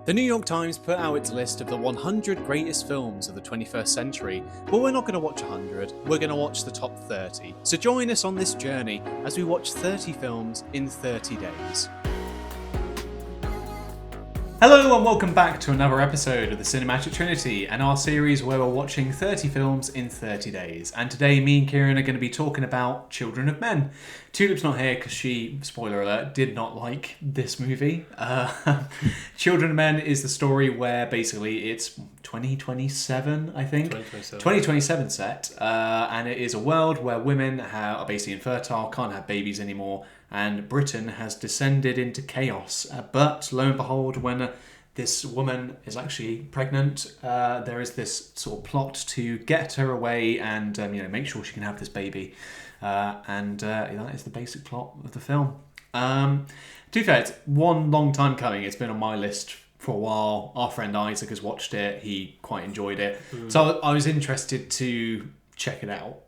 The New York Times put out its list of the 100 greatest films of the 21st century, but we're not going to watch 100, we're going to watch the top 30. So join us on this journey as we watch 30 films in 30 days. Hello and welcome back to another episode of the Cinematic Trinity and our series where we're watching 30 films in 30 days. And today me and Kieran are going to be talking about Children of Men. Tulip's not here because she, spoiler alert, did not like this movie. Children of Men is the story where basically it's 2027, I think. 2027 set. And it is a world where women are basically infertile, can't have babies anymore. And Britain has descended into chaos. But lo and behold, when this woman is actually pregnant, there is this sort of plot to get her away and make sure she can have this baby. That is the basic plot of the film. To be fair, it's one long time coming. It's been on my list for a while. Our friend Isaac has watched it. He quite enjoyed it. So I was interested to check it out.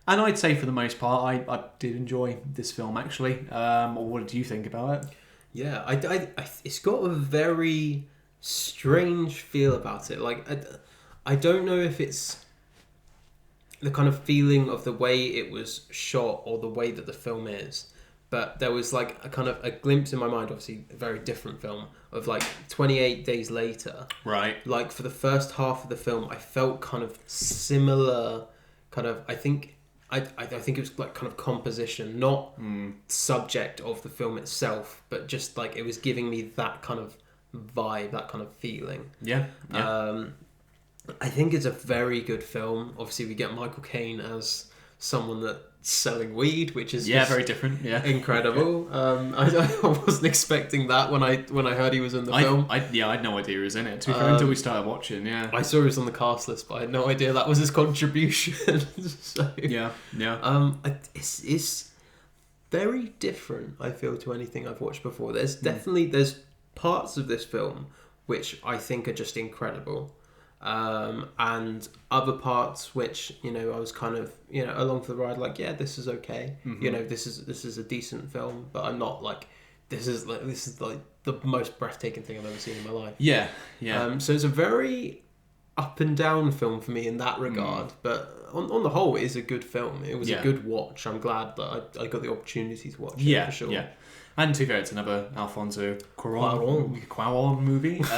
And I'd say for the most part, I did enjoy this film actually. What do you think about it? Yeah, it's got a very strange feel about it. Like, I don't know if it's the kind of feeling of the way it was shot or the way that the film is, but there was like a kind of a glimpse in my mind, obviously a very different film, of like 28 Days Later. Right. Like for the first half of the film, I felt kind of similar, kind of, I think it was like kind of composition, not subject of the film itself, but just like it was giving me that kind of vibe, that kind of feeling. Yeah. I think it's a very good film. Obviously, we get Michael Caine as someone that's selling weed, which is very different. Yeah, incredible. I wasn't expecting that when I heard he was in the film. I had no idea he was in it. To be fair, until we started watching. Yeah, I saw he was on the cast list, but I had no idea that was his contribution. So, yeah. It's very different, I feel, to anything I've watched before. There's parts of this film which I think are just incredible. And other parts which, I was kind of, along for the ride, like, yeah, this is okay. Mm-hmm. This is a decent film, but I'm not like, this is like the most breathtaking thing I've ever seen in my life. Yeah. So it's a very up and down film for me in that regard, but on the whole, it is a good film. It was a good watch. I'm glad that I got the opportunity to watch it, for sure. Yeah. And to be fair, it's another Alfonso Cuarón movie. But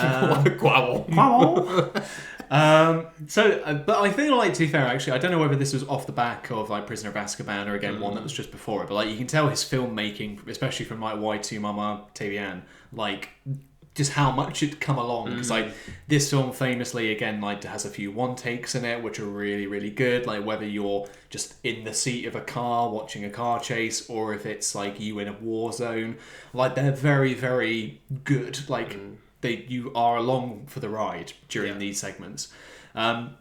I feel like, to be fair, actually, I don't know whether this was off the back of like Prisoner of Azkaban or again one that was just before it, but like you can tell his filmmaking, especially from like Y2 Mama Tavian, like just how much it'd come along, because like this film famously again like has a few one takes in it which are really, really good, like whether you're just in the seat of a car watching a car chase or if it's like you in a war zone, like they're very, very good. Like you are along for the ride during these segments. And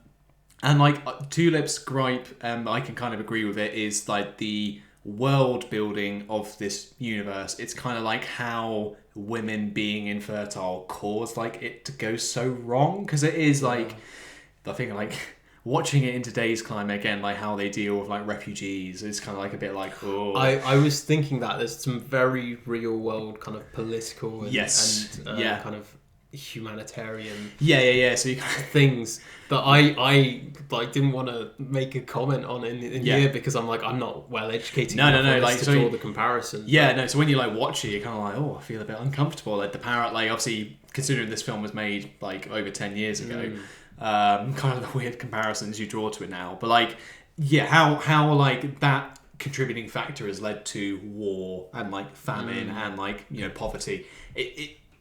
like Tulip's gripe, I can kind of agree with it, is like the world building of this universe. It's kind of like how women being infertile caused like it to go so wrong, because it is like I think like watching it in today's climate again, like how they deal with like refugees, is kind of like a bit like, oh. I was thinking that there's some very real world kind of political and kind of humanitarian so you kind of things that I like didn't want to make a comment on in here because I'm like, I'm not well educated enough like to draw the comparison. So when you like watch it, you're kind of like, oh, I feel a bit uncomfortable. Like the parrot, like obviously considering this film was made like over 10 years ago, kind of the weird comparisons you draw to it now, but like how like that contributing factor has led to war and like famine and like poverty.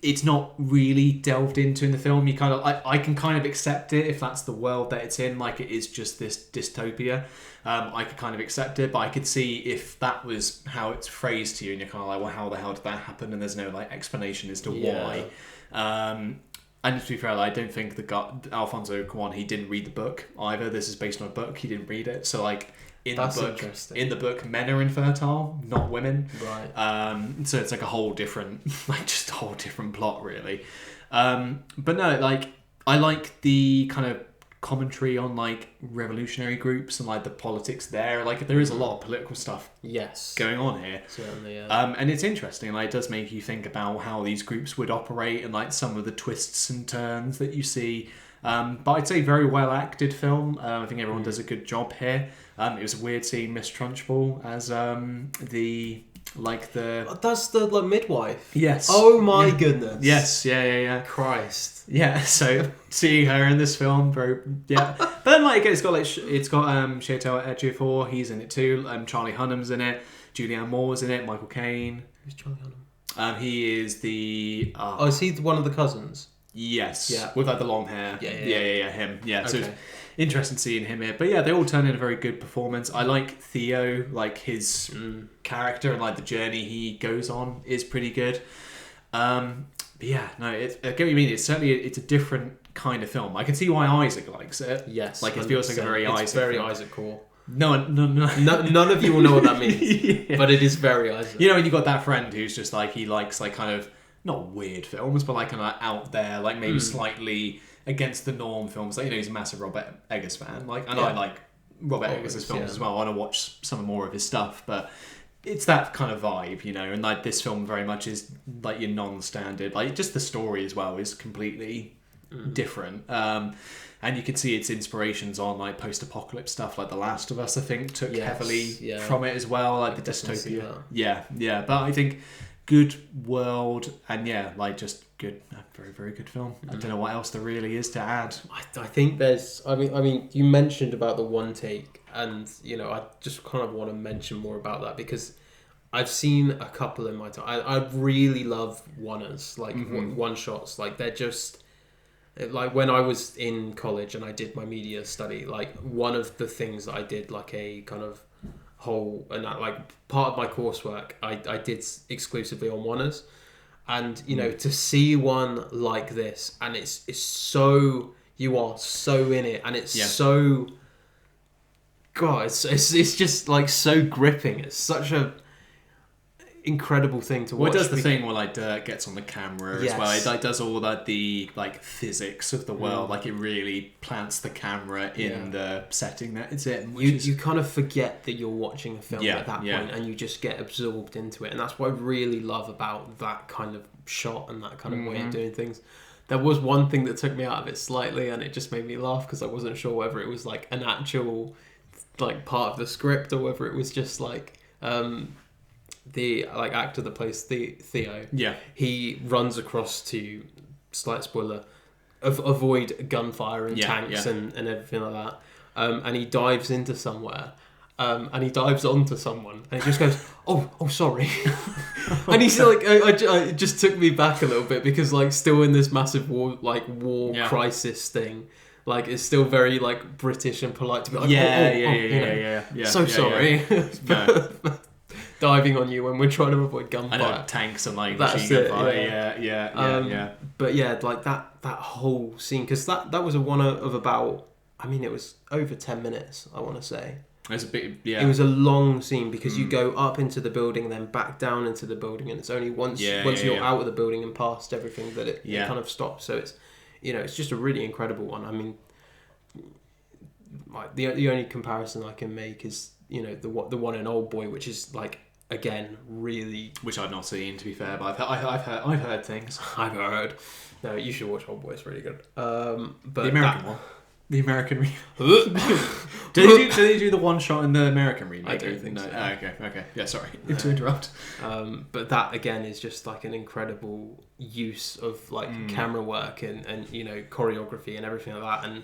It's not really delved into in the film. You kind of, I can kind of accept it if that's the world that it's in. Like it is just this dystopia. I could kind of accept it, but I could see if that was how it's phrased to you, and you're kind of like, well, how the hell did that happen? And there's no like explanation as to why. And to be fair, I don't think Alfonso Cuarón, he didn't read the book either. This is based on a book. He didn't read it, so like. In the book, men are infertile, not women. Right. So it's like a whole different, like just a whole different plot, really. But no, like I like the kind of commentary on like revolutionary groups and like the politics there. Like there is a lot of political stuff Yes. going on here. Certainly, yeah. And it's interesting, like it does make you think about how these groups would operate and like some of the twists and turns that you see. But I'd say very well acted film. I think everyone does a good job here. It was weird seeing Miss Trunchbull as That's the like midwife. Yes. Oh my goodness. Yes, yeah. Christ. Yeah, so seeing her in this film, but then like it's got Chiwetel Ejiofor, he's in it too. Charlie Hunnam's in it. Julianne Moore's in it. Michael Caine. Who's Charlie Hunnam? He is the. Is he one of the cousins? Yes. Yeah. With like the long hair. Yeah. Him. Yeah. Okay. So it's interesting seeing him here, but yeah, they all turn in a very good performance. I like Theo, like his character and like the journey he goes on is pretty good. But yeah, no, I get what you mean. It's a different kind of film. I can see why Isaac likes it. Yes, like it feels like a very Isaac. It's very film. Isaac core. No. None of you will know what that means, but it is very Isaac. You know, when you got that friend who's just like he likes like kind of not weird films, but like kind of out there, like maybe slightly against the norm films. Like he's a massive Robert Eggers fan. Like, and I like Robert Eggers' films as well. I want to watch some more of his stuff, but it's that kind of vibe, and like this film very much is like your non-standard. Like just the story as well is completely different. And you can see its inspirations on like post-apocalypse stuff, like The Last of Us. I think took heavily from it as well, like the dystopia. Yeah. But I think good world and like just good, very very good film. I don't know what else there really is to add. I think there's. I mean, you mentioned about the one take, and I just kind of want to mention more about that because I've seen a couple in my time. I really love one-ers, like one shots. Like they're just. Like when I was in college and I did my media study, like one of the things that I did, like a kind of whole and like part of my coursework, I did exclusively on one-ers, and to see one like this, and it's so you are so in it, and it's so God, it's just like so gripping. It's such a incredible thing to watch. Well, it does the thing where like Dirk gets on the camera as well. It like does all that the like physics of the world. Like it really plants the camera in the setting that it's in. You kind of forget that you're watching a film at that point, and you just get absorbed into it. And that's what I really love about that kind of shot and that kind of way of doing things. There was one thing that took me out of it slightly, and it just made me laugh because I wasn't sure whether it was like an actual like part of the script or whether it was just like the like actor that plays Theo. Yeah, he runs across to, slight spoiler, avoid gunfire and tanks and everything like that. And he dives into somewhere. And he dives onto someone, and he just goes, "Oh, sorry." And he's like, it just took me back a little bit because, like, still in this massive war crisis thing, like, it's still very like British and polite to be like, So sorry, diving on you when we're trying to avoid gunfire. I know, tanks and like machine gunfire. Yeah. But yeah, like that whole scene, because that was a one of about, I mean, it was over 10 minutes. I want to say. It's a bit, yeah. It was a long scene because you go up into the building, then back down into the building, and it's only once you're out of the building and past everything that it kind of stops. So it's, it's just a really incredible one. I mean, like the only comparison I can make is the one in Old Boy, which is like again really, which I've not seen, to be fair, but I've heard things. I've heard. No, you should watch Old Boy. It's really good. But the American one. The American remake. do they do the one shot in the American remake? I don't think so. Oh, okay. Yeah, sorry to interrupt. But that again is just like an incredible use of like camera work and choreography and everything like that, and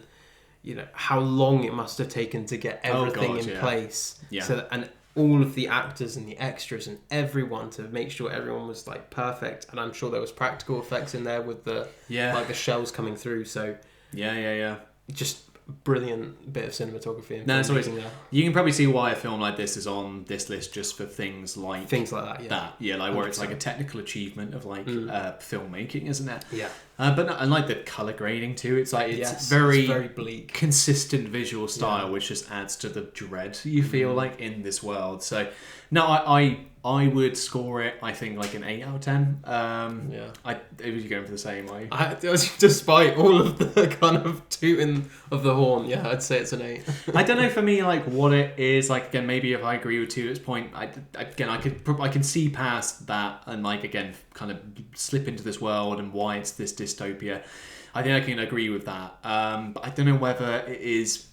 how long it must have taken to get everything in place. Yeah. So and all of the actors and the extras and everyone to make sure everyone was like perfect, and I'm sure there was practical effects in there with the like the shells coming through. So yeah. Just brilliant bit of cinematography. No, it's always there. You can probably see why a film like this is on this list, just for things like that. Yeah, like 100%. Where it's like a technical achievement of like filmmaking, isn't it? Yeah. But I like the color grading too. It's like it's very bleak, consistent visual style, which just adds to the dread you feel like in this world. So no, I I would score it, I think, like an 8 out of 10. Yeah. Was you going for the same, are you? Despite all of the kind of tooting of the horn, yeah, I'd say it's an 8. I don't know for me, like, what it is. Like, again, maybe if I agree with Tulip's point, I can see past that and, like, again, kind of slip into this world and why it's this dystopia. I think I can agree with that. But I don't know whether it is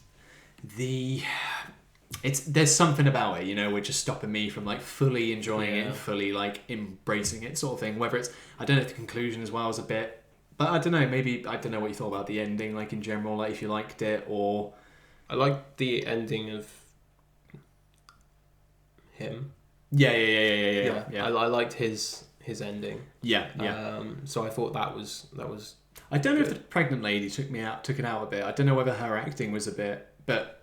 there's something about it, which is stopping me from like fully enjoying it and fully like embracing it, sort of thing. Whether it's, I don't know if the conclusion as well is a bit, but I don't know. Maybe I don't know what you thought about the ending, like in general, like if you liked it or. I liked the ending of him. Yeah. I liked his ending. Yeah. So I thought that was. I don't know if the pregnant lady took it out a bit. I don't know whether her acting was a bit, but.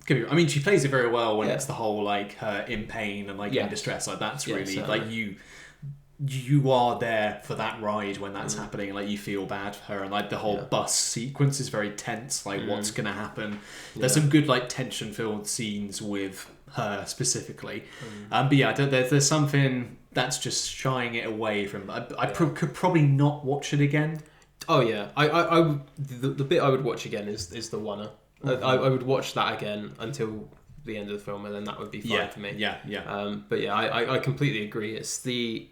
I mean, she plays it very well when it's the whole like her in pain and like in distress. Like that's really like you are there for that ride when that's happening. Like you feel bad for her, and like the whole bus sequence is very tense. Like what's gonna happen? There's some good like tension-filled scenes with her specifically. But yeah, there's something that's just shying it away from. I could probably not watch it again. Oh yeah, the bit I would watch again is the one. I would watch that again until the end of the film, and then that would be fine for me. Yeah. But yeah, I completely agree. It's the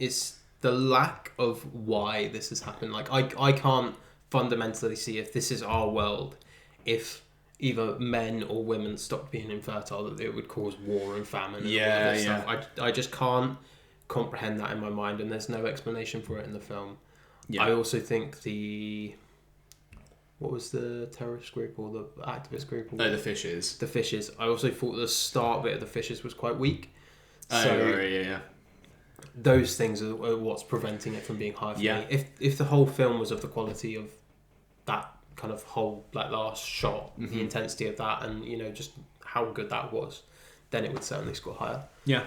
lack of why this has happened. Like I can't fundamentally see if this is our world, if either men or women stopped being infertile, that it would cause war and famine. And all of this stuff. I just can't comprehend that in my mind, and there's no explanation for it in the film. Yeah. I also think what was the terrorist group or the activist group? The Fishes. The Fishes. I also thought the start bit of the Fishes was quite weak. Yeah. Those things are what's preventing it from being high for me. If the whole film was of the quality of that kind of whole like last shot, the intensity of that, and just how good that was, then it would certainly score higher. Yeah.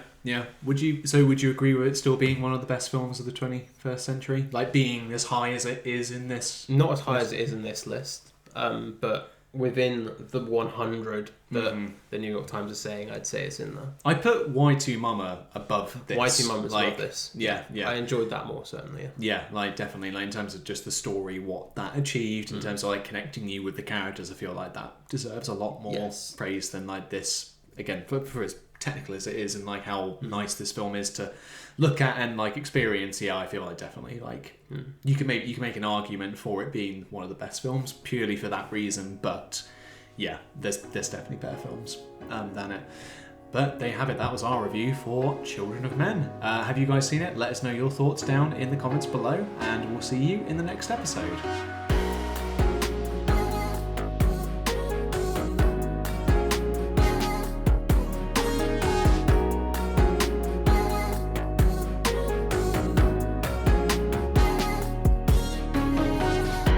Would you agree with it still being one of the best films of the 21st century? Like being as high as it is in this? Not as high as it is in this list, but within the 100 that the New York Times is saying, I'd say it's in there. I put Y2 Mama above this. Y2 Mama's above this. Yeah. I enjoyed that more, certainly. Yeah, like definitely. Like in terms of just the story, what that achieved, in terms of like connecting you with the characters, I feel like that deserves a lot more praise than like this. Again, for as technical as it is, and like how nice this film is to look at and like experience, I feel like definitely like you can make an argument for it being one of the best films purely for that reason. But yeah, there's definitely better films than it. But there you have it. That was our review for Children of Men. Have you guys seen it? Let us know your thoughts down in the comments below, and we'll see you in the next episode.